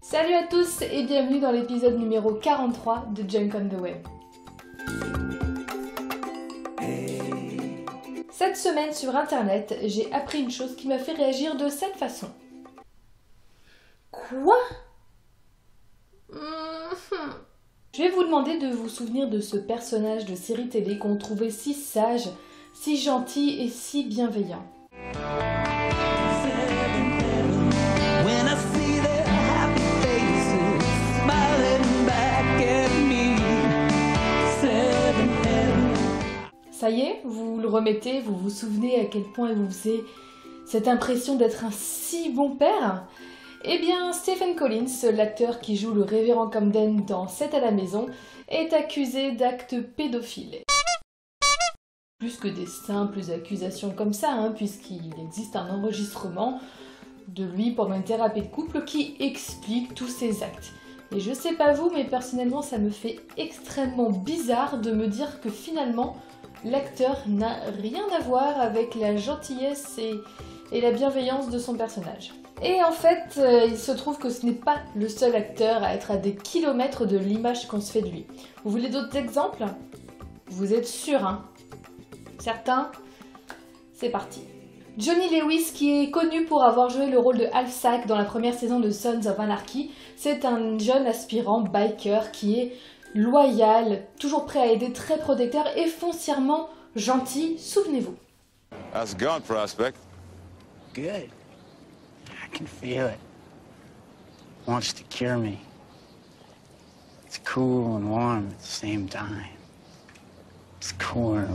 Salut à tous et bienvenue dans l'épisode numéro 43 de Junk on the Web. Cette semaine sur internet, j'ai appris une chose qui m'a fait réagir de cette façon. Quoi ? Je vais vous demander de vous souvenir de ce personnage de série télé qu'on trouvait si sage, si gentil et si bienveillant. Ça y est, vous le remettez, vous vous souvenez à quel point il vous faisait cette impression d'être un si bon père ? Eh bien, Stephen Collins, l'acteur qui joue le révérend Camden dans 7 à la maison, est accusé d'actes pédophiles. Plus que des simples accusations comme ça, puisqu'il existe un enregistrement de lui pendant une thérapie de couple qui explique tous ces actes. Et je sais pas vous, mais personnellement ça me fait extrêmement bizarre de me dire que finalement l'acteur n'a rien à voir avec la gentillesse et la bienveillance de son personnage. Et en fait, il se trouve que ce n'est pas le seul acteur à être à des kilomètres de l'image qu'on se fait de lui. Vous voulez d'autres exemples ? Vous êtes sûrs, Certains ? C'est parti. Johnny Lewis, qui est connu pour avoir joué le rôle de Half Sack dans la première saison de Sons of Anarchy, c'est un jeune aspirant biker qui est loyal, toujours prêt à aider, très protecteur et foncièrement gentil, souvenez-vous. How's it going, prospect? Good. I can feel it. Wants to cure me. It's cool and warm at the same time. It's cool.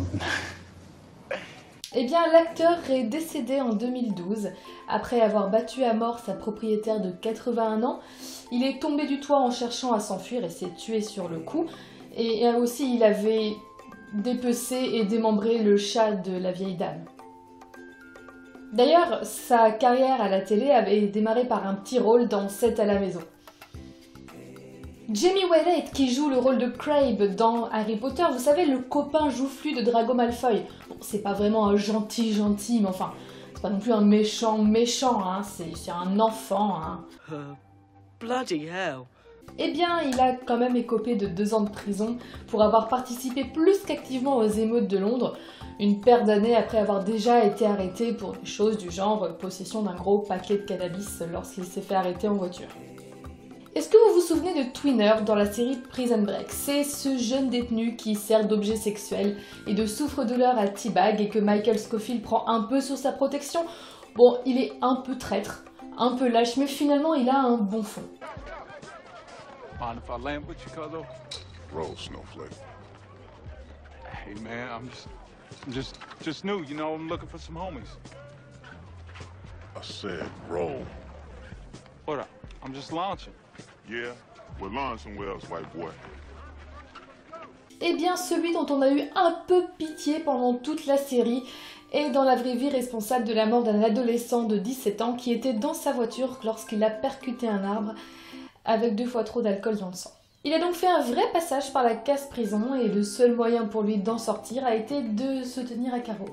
Eh bien, l'acteur est décédé en 2012, après avoir battu à mort sa propriétaire de 81 ans. Il est tombé du toit en cherchant à s'enfuir et s'est tué sur le coup. Et aussi, il avait dépecé et démembré le chat de la vieille dame. D'ailleurs, sa carrière à la télé avait démarré par un petit rôle dans 7 à la maison. Jamie Wellett, qui joue le rôle de Crabe dans Harry Potter, vous savez, le copain joufflu de Drago Malfoy. Bon, c'est pas vraiment un gentil, mais enfin, c'est pas non plus un méchant, c'est un enfant, Bloody hell. Eh bien, il a quand même écopé de 2 ans de prison pour avoir participé plus qu'activement aux émeutes de Londres, une paire d'années après avoir déjà été arrêté pour des choses du genre possession d'un gros paquet de cannabis lorsqu'il s'est fait arrêter en voiture. Est-ce que vous vous souvenez de Twinner dans la série Prison Break ? C'est ce jeune détenu qui sert d'objet sexuel et de souffre-douleur à T-Bag et que Michael Scofield prend un peu sous sa protection. Bon, il est un peu traître, un peu lâche, mais finalement il a un bon fond. Mind if I land with you, Carlo? Roll, Snowflake. Hey man, I'm just new, you know, I'm looking for some homies. I said roll. What up? I'm just launching. Yeah, we're launching somewhere else, white boy. Eh bien, celui dont on a eu un peu pitié pendant toute la série est dans la vraie vie responsable de la mort d'un adolescent de 17 ans qui était dans sa voiture lorsqu'il a percuté un arbre avec 2 fois trop d'alcool dans le sang. Il a donc fait un vrai passage par la case-prison et le seul moyen pour lui d'en sortir a été de se tenir à carreau.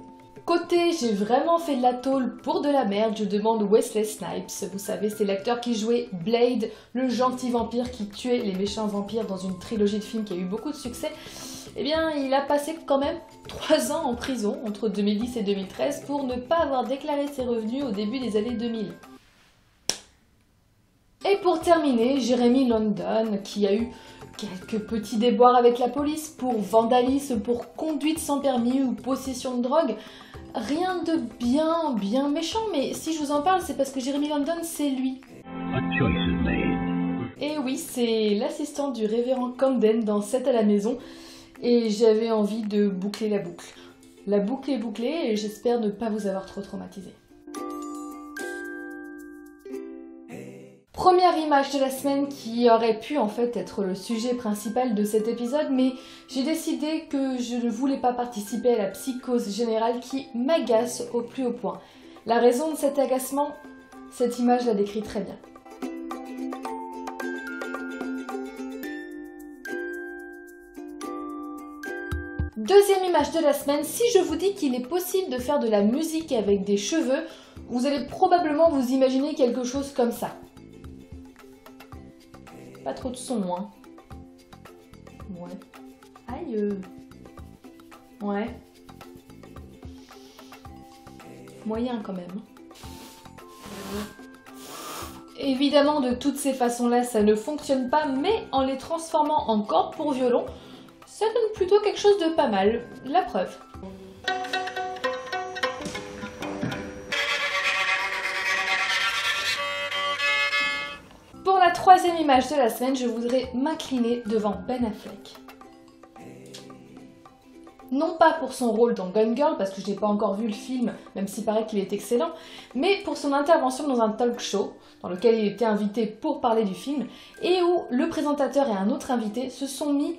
Côté j'ai vraiment fait de la tôle pour de la merde, je demande Wesley Snipes. Vous savez, c'est l'acteur qui jouait Blade, le gentil vampire qui tuait les méchants vampires dans une trilogie de films qui a eu beaucoup de succès. Eh bien, il a passé quand même 3 ans en prison entre 2010 et 2013 pour ne pas avoir déclaré ses revenus au début des années 2000. Et pour terminer, Jeremy London, qui a eu quelques petits déboires avec la police pour vandalisme, pour conduite sans permis ou possession de drogue. Rien de bien méchant, mais si je vous en parle, c'est parce que Jeremy London, c'est lui. Et oui, c'est l'assistant du révérend Camden dans 7 à la maison, et j'avais envie de boucler la boucle. La boucle est bouclée, et j'espère ne pas vous avoir trop traumatisé. Première image de la semaine qui aurait pu en fait être le sujet principal de cet épisode, mais j'ai décidé que je ne voulais pas participer à la psychose générale qui m'agace au plus haut point. La raison de cet agacement, cette image la décrit très bien. Deuxième image de la semaine, si je vous dis qu'il est possible de faire de la musique avec des cheveux, vous allez probablement vous imaginer quelque chose comme ça. Pas trop de son, hein. Ouais. Aïe. Ouais. Moyen quand même. Évidemment, de toutes ces façons-là, ça ne fonctionne pas, mais en les transformant en cordes pour violon, ça donne plutôt quelque chose de pas mal. La preuve. Pour la troisième image de la semaine, je voudrais m'incliner devant Ben Affleck. Non pas pour son rôle dans Gone Girl, parce que je n'ai pas encore vu le film, même s'il paraît qu'il est excellent, mais pour son intervention dans un talk show, dans lequel il était invité pour parler du film, et où le présentateur et un autre invité se sont mis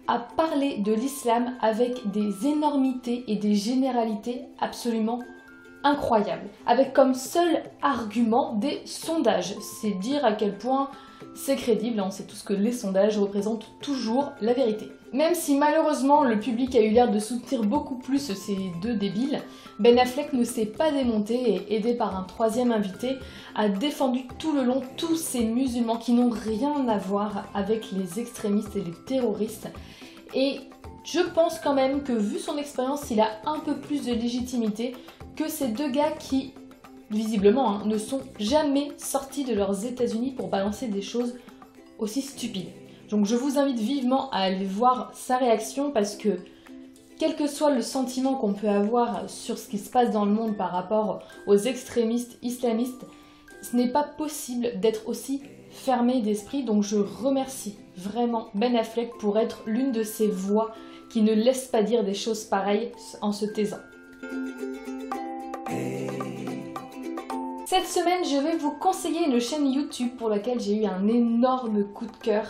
à parler de l'islam avec des énormités et des généralités absolument incroyables, avec comme seul argument des sondages. C'est dire à quel point c'est crédible, on sait tous que les sondages représentent toujours la vérité. Même si malheureusement le public a eu l'air de soutenir beaucoup plus ces deux débiles, Ben Affleck ne s'est pas démonté et, aidé par un troisième invité, a défendu tout le long tous ces musulmans qui n'ont rien à voir avec les extrémistes et les terroristes. Et je pense quand même que vu son expérience, il a un peu plus de légitimité que ces deux gars qui, visiblement, ne sont jamais sortis de leurs États-Unis pour balancer des choses aussi stupides. Donc je vous invite vivement à aller voir sa réaction parce que, quel que soit le sentiment qu'on peut avoir sur ce qui se passe dans le monde par rapport aux extrémistes islamistes, ce n'est pas possible d'être aussi fermé d'esprit. Donc je remercie vraiment Ben Affleck pour être l'une de ces voix qui ne laissent pas dire des choses pareilles en se taisant. Cette semaine, je vais vous conseiller une chaîne YouTube pour laquelle j'ai eu un énorme coup de cœur.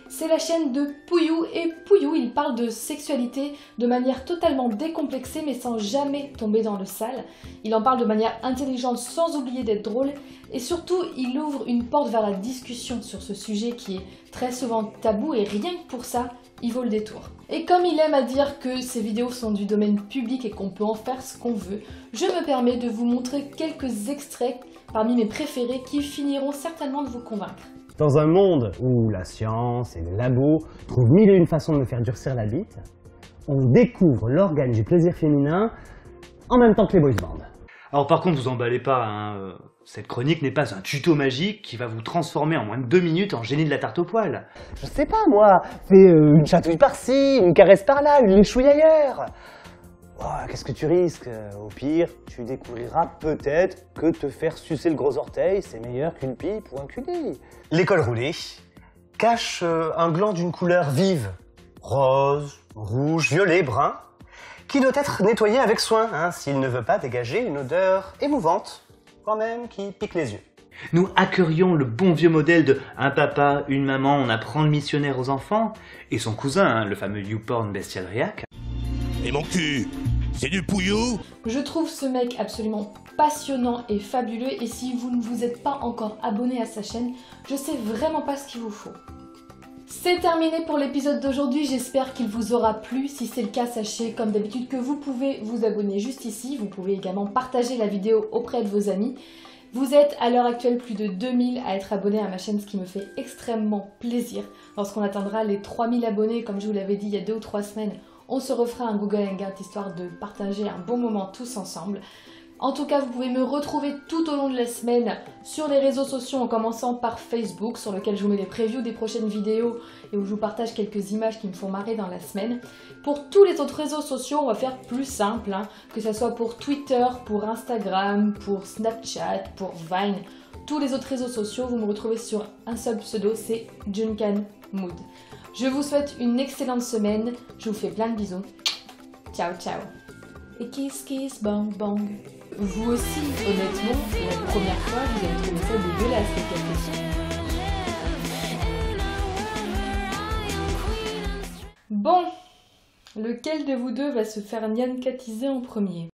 C'est la chaîne de Pouillou, et Pouillou, il parle de sexualité de manière totalement décomplexée mais sans jamais tomber dans le sale. Il en parle de manière intelligente sans oublier d'être drôle, et surtout il ouvre une porte vers la discussion sur ce sujet qui est très souvent tabou, et rien que pour ça, il vaut le détour. Et comme il aime à dire que ces vidéos sont du domaine public et qu'on peut en faire ce qu'on veut, je me permets de vous montrer quelques extraits parmi mes préférés qui finiront certainement de vous convaincre. Dans un monde où la science et les labos trouvent mille et une façons de me faire durcir la bite, on découvre l'organe du plaisir féminin en même temps que les boys bands. Alors par contre, vous emballez pas, hein, cette chronique n'est pas un tuto magique qui va vous transformer en moins de 2 minutes en génie de la tarte aux poils. Je sais pas moi, fais une chatouille par-ci, une caresse par-là, une léchouille ailleurs. Oh, qu'est-ce que tu risques? Au pire, tu découvriras peut-être que te faire sucer le gros orteil, c'est meilleur qu'une pipe ou un cuni. L'école roulée cache un gland d'une couleur vive, rose, rouge, violet, brun, qui doit être nettoyé avec soin, hein, s'il ne veut pas dégager une odeur émouvante, quand même, qui pique les yeux. Nous hackerions le bon vieux modèle de un papa, une maman, on apprend le missionnaire aux enfants, et son cousin, hein, le fameux YouPorn bestial-réac. Et mon cul, c'est du Pouillou? Je trouve ce mec absolument passionnant et fabuleux, et si vous ne vous êtes pas encore abonné à sa chaîne, je sais vraiment pas ce qu'il vous faut. C'est terminé pour l'épisode d'aujourd'hui, j'espère qu'il vous aura plu. Si c'est le cas, sachez comme d'habitude que vous pouvez vous abonner juste ici. Vous pouvez également partager la vidéo auprès de vos amis. Vous êtes à l'heure actuelle plus de 2000 à être abonnés à ma chaîne, ce qui me fait extrêmement plaisir. Lorsqu'on atteindra les 3000 abonnés, comme je vous l'avais dit il y a 2 ou 3 semaines, on se refera un Google Hangout histoire de partager un bon moment tous ensemble. En tout cas, vous pouvez me retrouver tout au long de la semaine sur les réseaux sociaux en commençant par Facebook, sur lequel je vous mets les previews des prochaines vidéos et où je vous partage quelques images qui me font marrer dans la semaine. Pour tous les autres réseaux sociaux, on va faire plus simple, hein, que ce soit pour Twitter, pour Instagram, pour Snapchat, pour Vine. Tous les autres réseaux sociaux, vous me retrouvez sur un seul pseudo, c'est Junkan Mood. Je vous souhaite une excellente semaine, je vous fais plein de bisous. Ciao ciao. Et kiss kiss bang bang. Vous aussi, honnêtement, la première fois, vous avez trouvé ça dégueulasse, cette question. Bon, lequel de vous deux va se faire nyankatiser en premier?